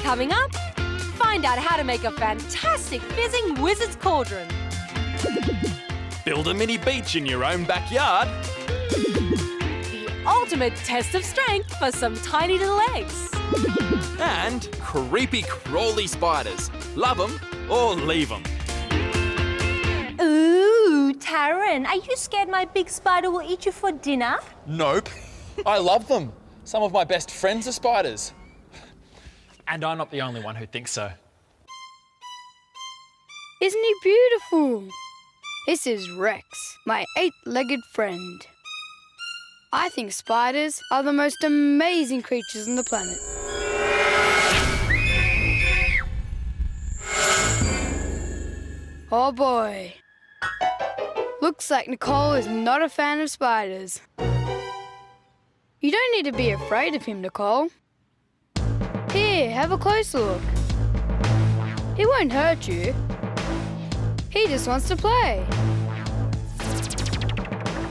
Coming up, find out how to make a fantastic fizzing wizard's cauldron. Build a mini beach in your own backyard. The ultimate test of strength for some tiny little eggs. And creepy crawly spiders. Love them or leave them. Ooh, Taryn, are you scared my big spider will eat you for dinner? Nope. I love them. Some of my best friends are spiders. And I'm not the only one who thinks so. Isn't he beautiful? This is Rex, my 8-legged friend. I think spiders are the most amazing creatures on the planet. Oh boy. Looks like Nicole is not a fan of spiders. You don't need to be afraid of him, Nicole. Here, have a closer look. He won't hurt you. He just wants to play.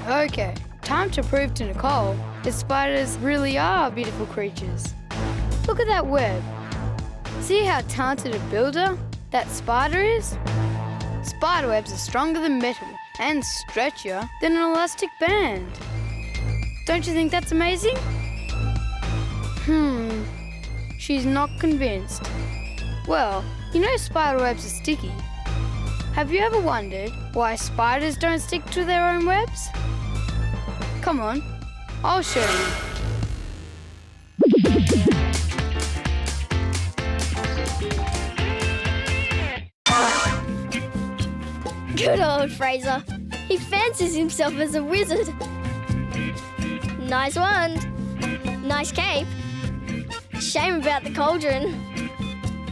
Okay, time to prove to Nicole that spiders really are beautiful creatures. Look at that web. See how talented a builder that spider is? Spider webs are stronger than metal and stretchier than an elastic band. Don't you think that's amazing? She's not convinced. Well, you know spider webs are sticky. Have you ever wondered why spiders don't stick to their own webs? Come on, I'll show you. Good old Fraser. He fancies himself as a wizard. Nice wand. Nice cape. Shame about the cauldron.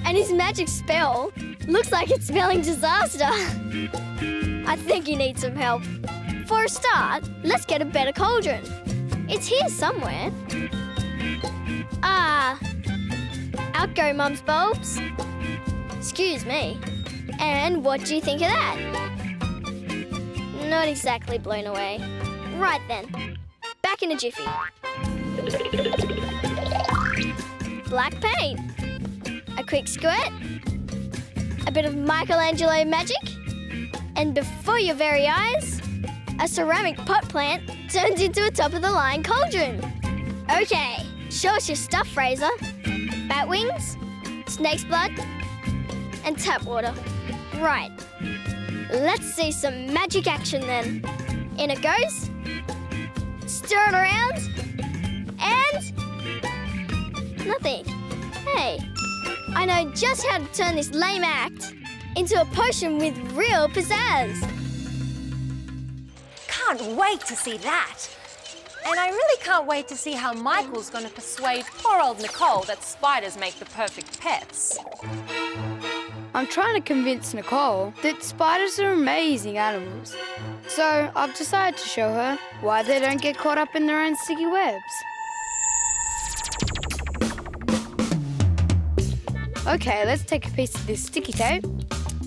And his magic spell looks like it's spelling disaster. I think he needs some help. For a start, let's get a better cauldron. It's here somewhere. Out go Mum's bulbs. Excuse me. And what do you think of that? Not exactly blown away. Right then. Back in a jiffy. Black paint. A quick squirt. A bit of Michelangelo magic. And before your very eyes, a ceramic pot plant turns into a top-of-the-line cauldron. Okay, show us your stuff, Fraser. Bat wings, snake's blood, and tap water. Right. Let's see some magic action then. In it goes. Stir it around. And... nothing. Hey, I know just how to turn this lame act into a potion with real pizzazz. Can't wait to see that. And I really can't wait to see how Michael's going to persuade poor old Nicole that spiders make the perfect pets. I'm trying to convince Nicole that spiders are amazing animals. So I've decided to show her why they don't get caught up in their own sticky webs. Okay, let's take a piece of this sticky tape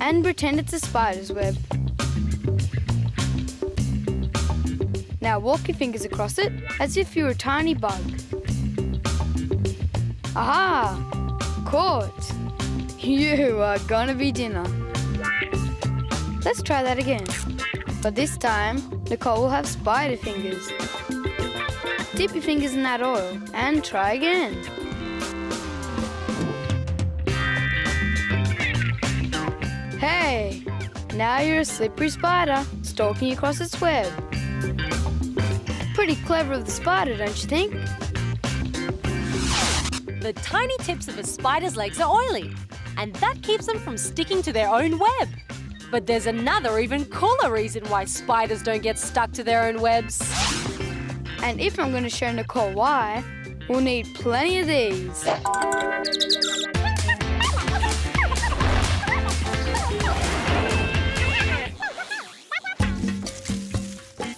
and pretend it's a spider's web. Now walk your fingers across it as if you were a tiny bug. Aha! Caught! You are gonna be dinner. Let's try that again. But this time, Nicole will have spider fingers. Dip your fingers in that oil and try again. Hey! Now you're a slippery spider stalking across its web. Pretty clever of the spider, don't you think? The tiny tips of a spider's legs are oily, and that keeps them from sticking to their own web. But there's another even cooler reason why spiders don't get stuck to their own webs. And if I'm going to show Nicole why, we'll need plenty of these.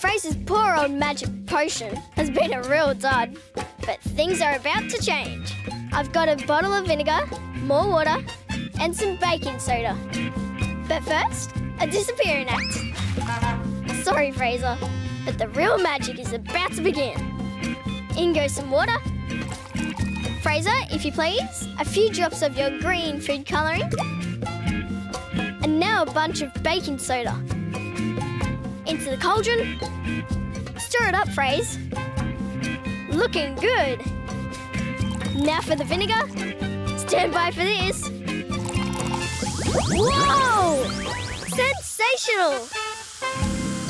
Fraser's poor old magic potion has been a real dud, but things are about to change. I've got a bottle of vinegar, more water, and some baking soda. But first, a disappearing act. Sorry, Fraser, but the real magic is about to begin. In goes some water, Fraser, if you please. A few drops of your green food colouring. And now a bunch of baking soda. Into the cauldron. Stir it up, Fraser. Looking good. Now for the vinegar. Stand by for this. Whoa! Sensational!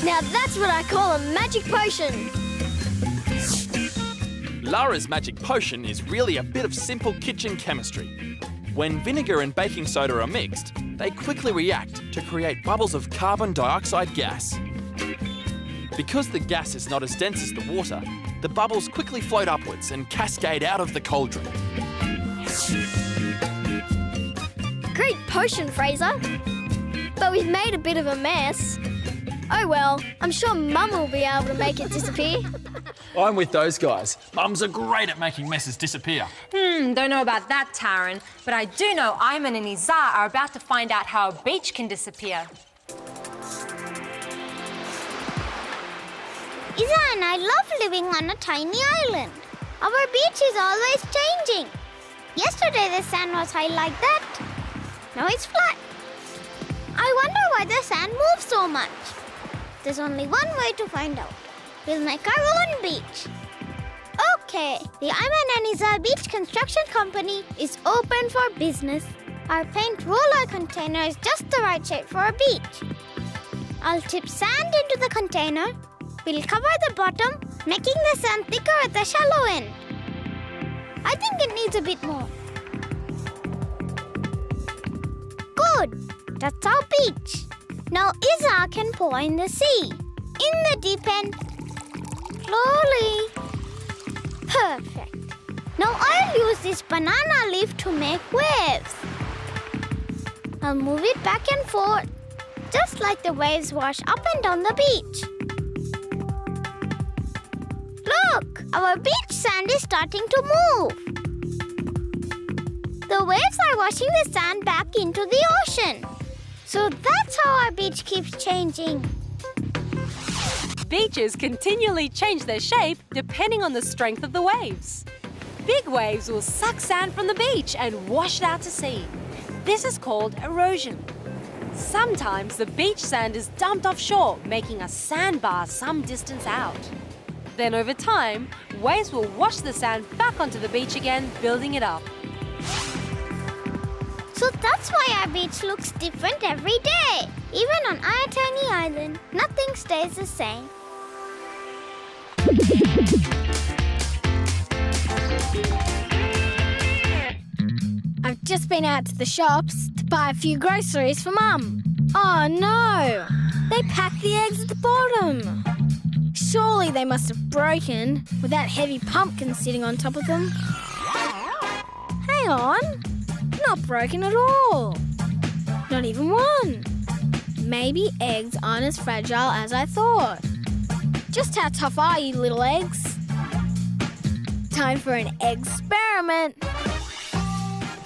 Now that's what I call a magic potion. Lara's magic potion is really a bit of simple kitchen chemistry. When vinegar and baking soda are mixed, they quickly react to create bubbles of carbon dioxide gas. Because the gas is not as dense as the water, the bubbles quickly float upwards and cascade out of the cauldron. Great potion, Fraser. But we've made a bit of a mess. Oh well, I'm sure Mum will be able to make it disappear. I'm with those guys. Mums are great at making messes disappear. Don't know about that, Taryn, but I do know Ayman and Izar are about to find out how a beach can disappear. Isa and I love living on a tiny island. Our beach is always changing. Yesterday the sand was high like that. Now it's flat. I wonder why the sand moves so much. There's only one way to find out. We'll make our own beach. Okay, the Ayman and Izar Beach Construction Company is open for business. Our paint roller container is just the right shape for a beach. I'll tip sand into the container. We'll cover the bottom, making the sand thicker at the shallow end. I think it needs a bit more. Good. That's our beach. Now Izar can pour in the sea. In the deep end. Slowly. Perfect. Now I'll use this banana leaf to make waves. I'll move it back and forth, just like the waves wash up and down the beach. Look, our beach sand is starting to move. The waves are washing the sand back into the ocean. So that's how our beach keeps changing. Beaches continually change their shape depending on the strength of the waves. Big waves will suck sand from the beach and wash it out to sea. This is called erosion. Sometimes the beach sand is dumped offshore, making a sandbar some distance out. Then over time, waves will wash the sand back onto the beach again, building it up. So that's why our beach looks different every day. Even on our tiny island, nothing stays the same. I've just been out to the shops to buy a few groceries for Mum. Oh no! They packed the eggs at the bottom. Surely they must have broken with that heavy pumpkin sitting on top of them. Hang on. Not broken at all. Not even one. Maybe eggs aren't as fragile as I thought. Just how tough are you, little eggs? Time for an experiment.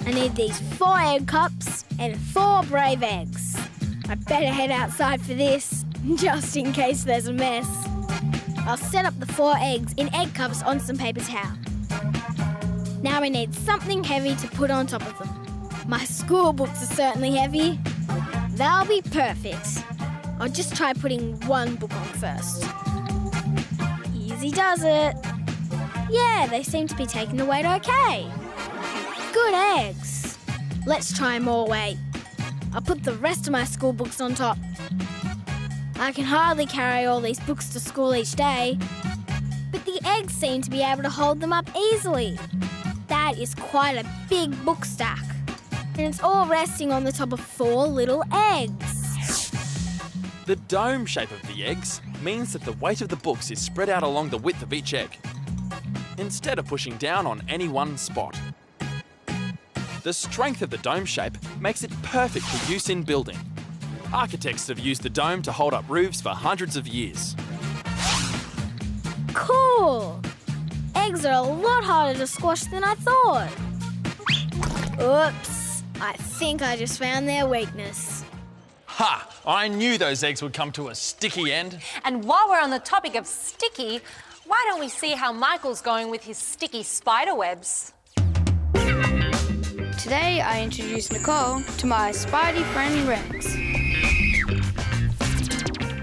I need these 4 egg cups and 4 brave eggs. I better head outside for this, just in case there's a mess. I'll set up the 4 eggs in egg cups on some paper towel. Now we need something heavy to put on top of them. My school books are certainly heavy. They'll be perfect. I'll just try putting one book on first. Easy does it. Yeah, they seem to be taking the weight okay. Good eggs. Let's try more weight. I'll put the rest of my school books on top. I can hardly carry all these books to school each day, but the eggs seem to be able to hold them up easily. That is quite a big book stack, and it's all resting on the top of 4 little eggs. The dome shape of the eggs means that the weight of the books is spread out along the width of each egg, instead of pushing down on any one spot. The strength of the dome shape makes it perfect for use in building. Architects have used the dome to hold up roofs for hundreds of years. Cool! Eggs are a lot harder to squash than I thought. Oops, I think I just found their weakness. Ha! I knew those eggs would come to a sticky end. And while we're on the topic of sticky, why don't we see how Michael's going with his sticky spider webs? Today I introduced Nicole to my Spidey friend Rex.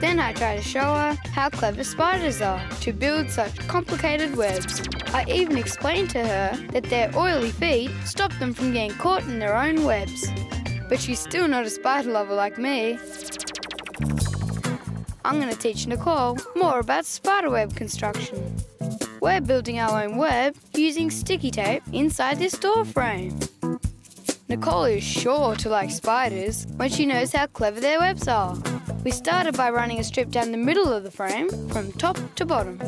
Then I try to show her how clever spiders are to build such complicated webs. I even explained to her that their oily feet stop them from getting caught in their own webs. But she's still not a spider lover like me. I'm going to teach Nicole more about spiderweb construction. We're building our own web using sticky tape inside this door frame. Nicole is sure to like spiders when she knows how clever their webs are. We started by running a strip down the middle of the frame from top to bottom.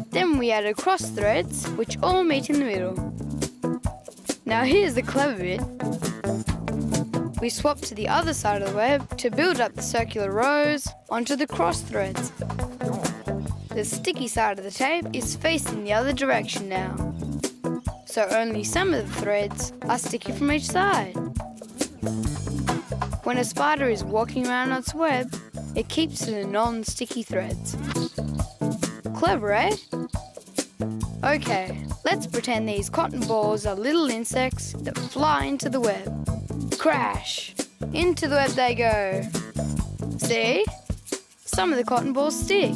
Then we added cross threads, which all meet in the middle. Now here's the clever bit. We swapped to the other side of the web to build up the circular rows onto the cross threads. The sticky side of the tape is facing the other direction now, so only some of the threads are sticky from each side. When a spider is walking around on its web, it keeps to the non-sticky threads. Clever, eh? Okay, let's pretend these cotton balls are little insects that fly into the web. Crash! Into the web they go. See? Some of the cotton balls stick.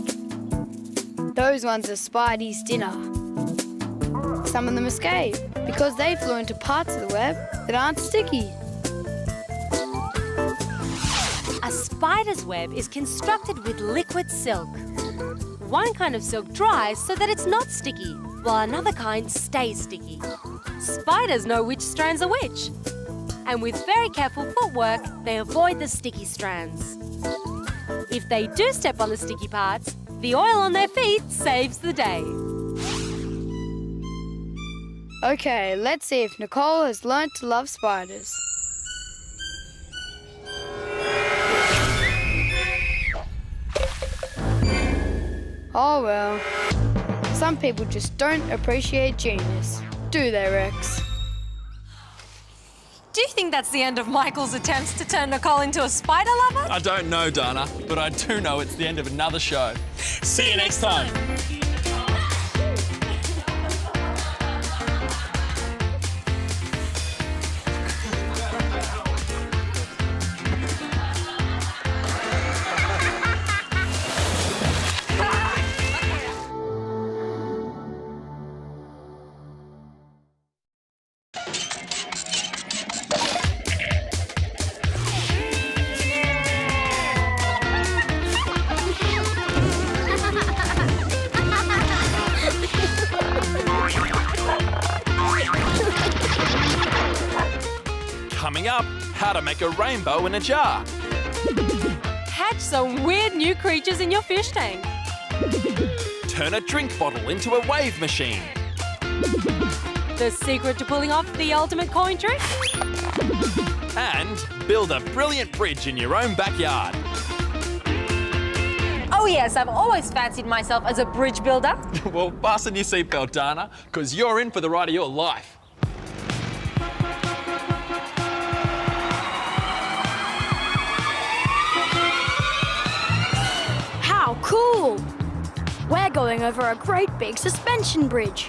Those ones are Spidey's dinner. Some of them escape because they flew into parts of the web that aren't sticky. A spider's web is constructed with liquid silk. One kind of silk dries so that it's not sticky, while another kind stays sticky. Spiders know which strands are which. And with very careful footwork, they avoid the sticky strands. If they do step on the sticky parts, the oil on their feet saves the day. Okay, let's see if Nicole has learnt to love spiders. Oh well, some people just don't appreciate genius, do they, Rex? Do you think that's the end of Michael's attempts to turn Nicole into a spider lover? I don't know, Dana, but I do know it's the end of another show. See you next time. Coming up, how to make a rainbow in a jar. Hatch some weird new creatures in your fish tank. Turn a drink bottle into a wave machine. The secret to pulling off the ultimate coin trick? And build a brilliant bridge in your own backyard. Oh yes, I've always fancied myself as a bridge builder. Well, fasten your seatbelt, Dana, because you're in for the ride of your life. How cool! We're going over a great big suspension bridge.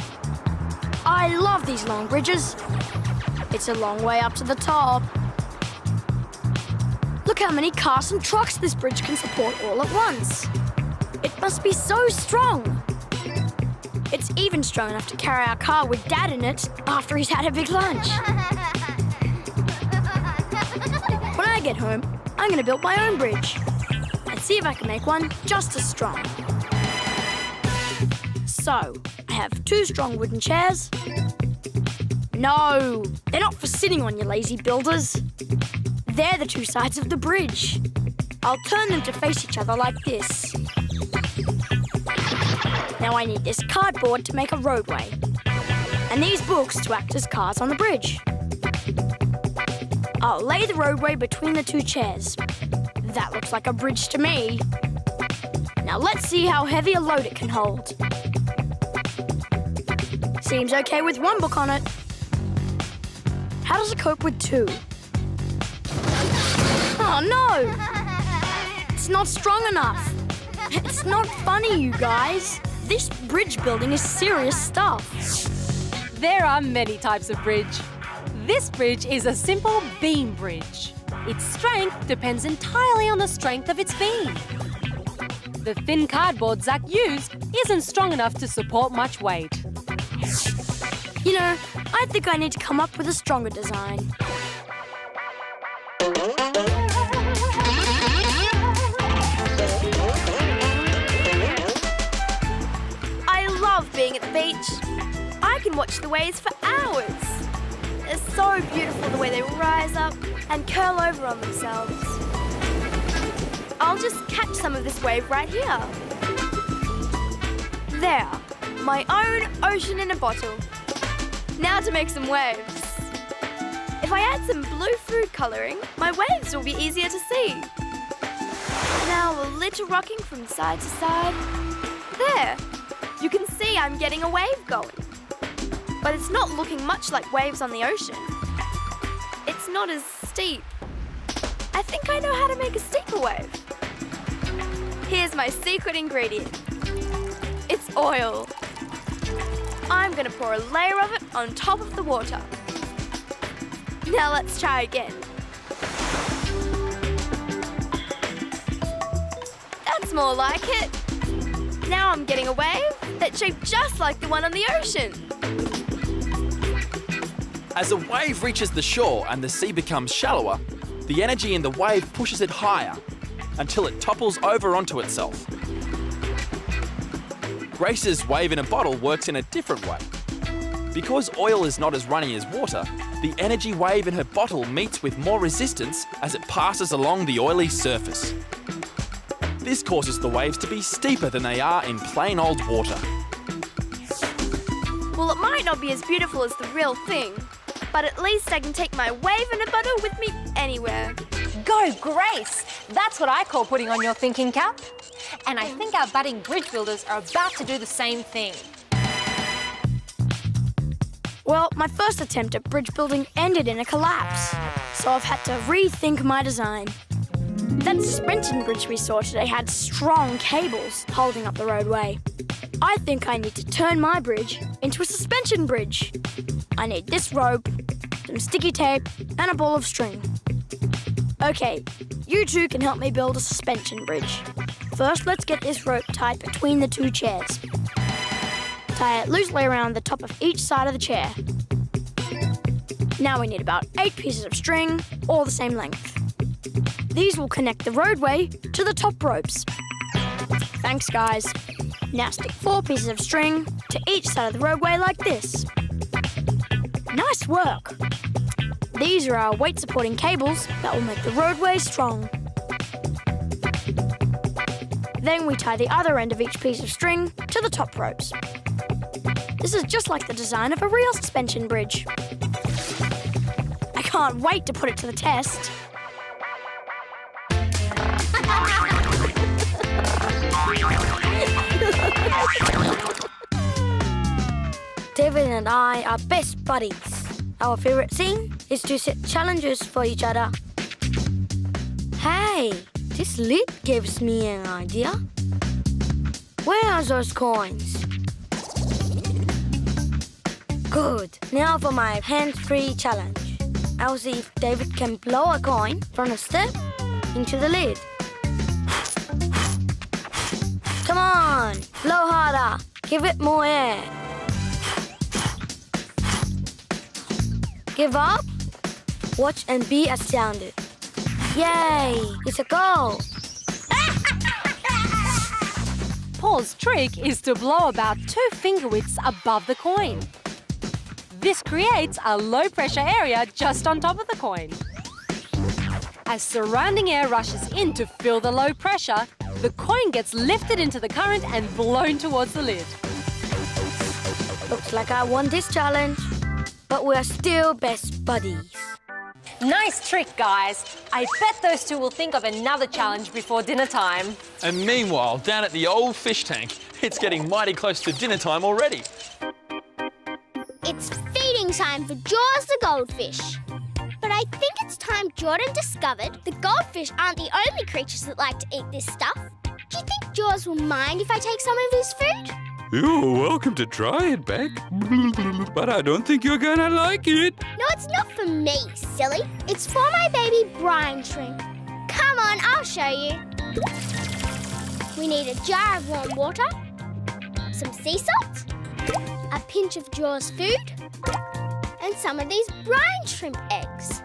I love these long bridges. It's a long way up to the top. Look how many cars and trucks this bridge can support all at once. It must be so strong. It's even strong enough to carry our car with Dad in it after he's had a big lunch. When I get home, I'm going to build my own bridge and see if I can make one just as strong. So, I have 2 strong wooden chairs. No, they're not for sitting on, you lazy builders. They're the 2 sides of the bridge. I'll turn them to face each other like this. Now I need this cardboard to make a roadway, and these books to act as cars on the bridge. I'll lay the roadway between the 2 chairs. That looks like a bridge to me. Now let's see how heavy a load it can hold. Seems okay with 1 book on it. How does it cope with 2? Oh no! It's not strong enough. It's not funny, you guys. This bridge building is serious stuff. There are many types of bridge. This bridge is a simple beam bridge. Its strength depends entirely on the strength of its beam. The thin cardboard Zach used isn't strong enough to support much weight. You know, I think I need to come up with a stronger design. I love being at the beach. I can watch the waves for hours. It's so beautiful the way they rise up and curl over on themselves. I'll just catch some of this wave right here. There, my own ocean in a bottle. Now to make some waves. If I add some blue food colouring, my waves will be easier to see. Now a little rocking from side to side. There, you can see I'm getting a wave going. But it's not looking much like waves on the ocean. It's not as steep. I think I know how to make a steeper wave. Here's my secret ingredient. It's oil. I'm going to pour a layer of it on top of the water. Now let's try again. That's more like it. Now I'm getting a wave that's shaped just like the one on the ocean. As a wave reaches the shore and the sea becomes shallower, the energy in the wave pushes it higher until it topples over onto itself. Grace's wave in a bottle works in a different way. Because oil is not as runny as water, the energy wave in her bottle meets with more resistance as it passes along the oily surface. This causes the waves to be steeper than they are in plain old water. Well, it might not be as beautiful as the real thing, but at least I can take my wave in a bottle with me anywhere. Go, Grace! That's what I call putting on your thinking cap. And I think our budding bridge builders are about to do the same thing. Well, my first attempt at bridge building ended in a collapse, so I've had to rethink my design. That suspension bridge we saw today had strong cables holding up the roadway. I think I need to turn my bridge into a suspension bridge. I need this rope, some sticky tape, and a ball of string. Okay, you two can help me build a suspension bridge. First, let's get this rope tied between the two chairs. Tie it loosely around the top of each side of the chair. Now we need about 8 pieces of string, all the same length. These will connect the roadway to the top ropes. Thanks, guys. Now stick 4 pieces of string to each side of the roadway like this. Nice work. These are our weight-supporting cables that will make the roadway strong. Then we tie the other end of each piece of string to the top ropes. This is just like the design of a real suspension bridge. I can't wait to put it to the test. David and I are best buddies. Our favourite thing is to set challenges for each other. Hey, this lid gives me an idea. Where are those coins? Good. Now for my hands-free challenge. I'll see if David can blow a coin from a step into the lid. Come on, blow harder. Give it more air. Give up? Watch and be astounded. Yay, it's a goal. Paul's trick is to blow about 2 finger widths above the coin. This creates a low-pressure area just on top of the coin. As surrounding air rushes in to fill the low pressure, the coin gets lifted into the current and blown towards the lid. Looks like I won this challenge, but we're still best buddies. Nice trick, guys. I bet those two will think of another challenge before dinner time. And meanwhile, down at the old fish tank, it's getting mighty close to dinner time already. It's feeding time for Jaws the goldfish. But I think it's time Jordan discovered the goldfish aren't the only creatures that like to eat this stuff. Do you think Jaws will mind if I take some of his food? You're welcome to try it, Beck. But I don't think you're gonna like it. No, it's not for me, silly. It's for my baby Brine Shrimp. Come on, I'll show you. We need a jar of warm water, some sea salt, a pinch of Jaws food, and some of these brine shrimp eggs.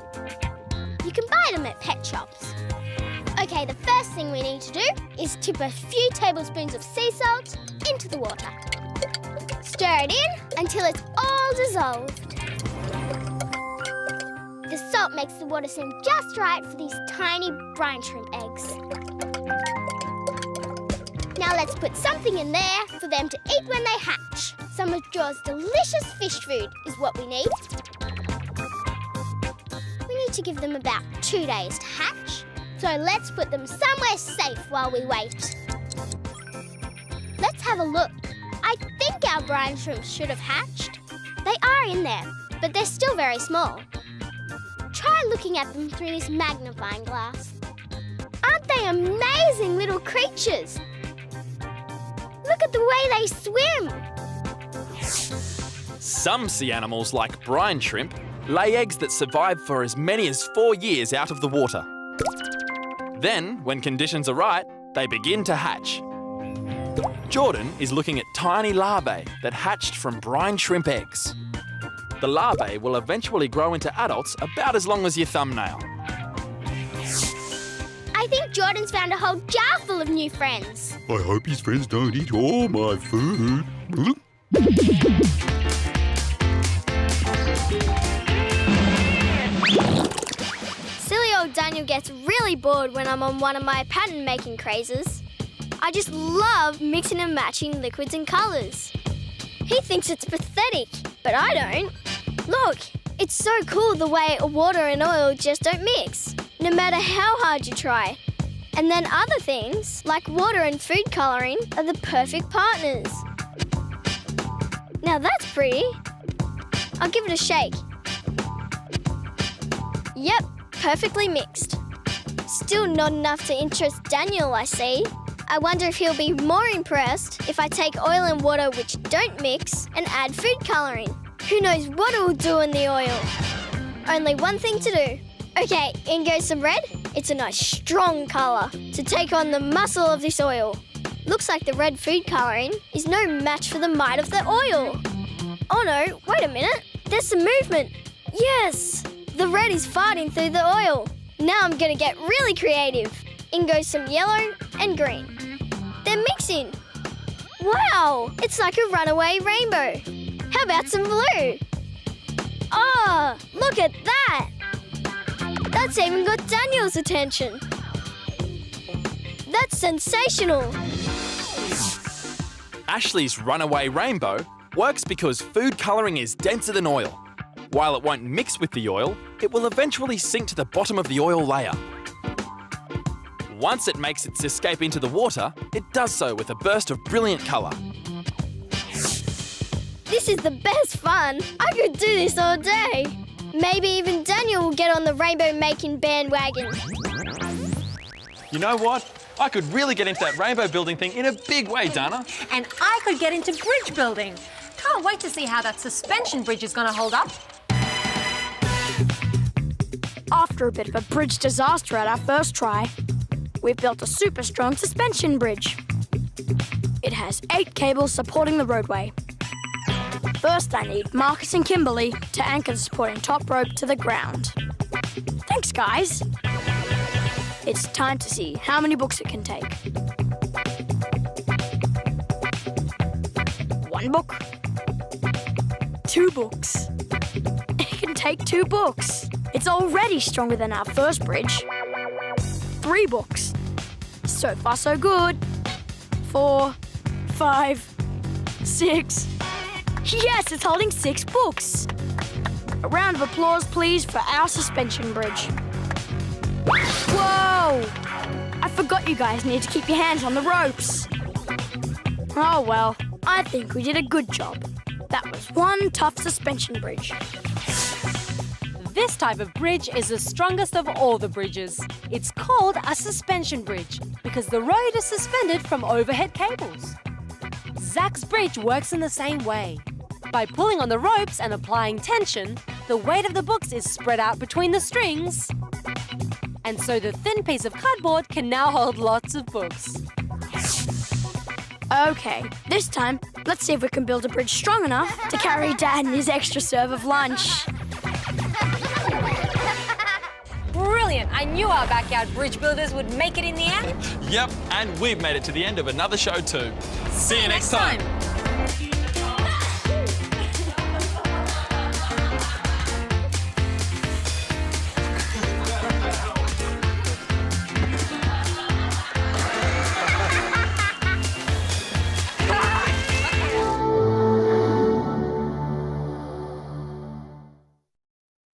You can buy them at pet shops. Okay, the first thing we need to do is tip a few tablespoons of sea salt into the water. Stir it in until it's all dissolved. The salt makes the water seem just right for these tiny brine shrimp eggs. Now let's put something in there for them to eat when they hatch. Some of Jaws' delicious fish food is what we need. We need to give them about 2 days to hatch. So let's put them somewhere safe while we wait. Let's have a look. I think our brine shrimps should have hatched. They are in there, but they're still very small. Try looking at them through this magnifying glass. Aren't they amazing little creatures? Look at the way they swim. Some sea animals, like brine shrimp, lay eggs that survive for as many as 4 years out of the water. Then, when conditions are right, they begin to hatch. Jordan is looking at tiny larvae that hatched from brine shrimp eggs. The larvae will eventually grow into adults about as long as your thumbnail. I think Jordan's found a whole jar full of new friends. I hope his friends don't eat all my food. Silly old Daniel gets really bored when I'm on one of my pattern making crazes. I just love mixing and matching liquids and colours. He thinks it's pathetic, but I don't. Look, it's so cool the way water and oil just don't mix, no matter how hard you try. And then other things, like water and food colouring, are the perfect partners. Now that's pretty. I'll give it a shake. Yep, perfectly mixed. Still not enough to interest Daniel, I see. I wonder if he'll be more impressed if I take oil and water which don't mix and add food colouring. Who knows what it will do in the oil? Only one thing to do. Okay, in goes some red. It's a nice strong colour to take on the muscle of this oil. Looks like the red food colouring is no match for the might of the oil. Oh no, wait a minute. There's some movement. Yes, the red is farting through the oil. Now I'm gonna get really creative. In goes some yellow and green. They're mixing. Wow, it's like a runaway rainbow. How about some blue? Oh, look at that. That's even got Daniel's attention. That's sensational. Ashley's Runaway Rainbow works because food colouring is denser than oil. While it won't mix with the oil, it will eventually sink to the bottom of the oil layer. Once it makes its escape into the water, it does so with a burst of brilliant colour. This is the best fun. I could do this all day. Maybe even Daniel will get on the rainbow making bandwagon. You know what? I could really get into that rainbow building thing in a big way, Dana. And I could get into bridge building. Can't wait to see how that suspension bridge is going to hold up. After a bit of a bridge disaster at our first try, we've built a super strong suspension bridge. It has 8 cables supporting the roadway. First, I need Marcus and Kimberly to anchor the supporting top rope to the ground. Thanks, guys. It's time to see how many books it can take. 1 book. 2 books. It can take 2 books. It's already stronger than our first bridge. 3 books. So far, so good. 4, 5, 6. Yes, it's holding 6 books. A round of applause, please, for our suspension bridge. Whoa! I forgot you guys need to keep your hands on the ropes. Oh, well, I think we did a good job. That was one tough suspension bridge. This type of bridge is the strongest of all the bridges. It's called a suspension bridge because the road is suspended from overhead cables. Zach's bridge works in the same way. By pulling on the ropes and applying tension, the weight of the books is spread out between the strings. And so the thin piece of cardboard can now hold lots of books. Okay, this time, let's see if we can build a bridge strong enough to carry Dad and his extra serve of lunch. Brilliant! I knew our backyard bridge builders would make it in the end. Yep, and we've made it to the end of another show too. See you next time.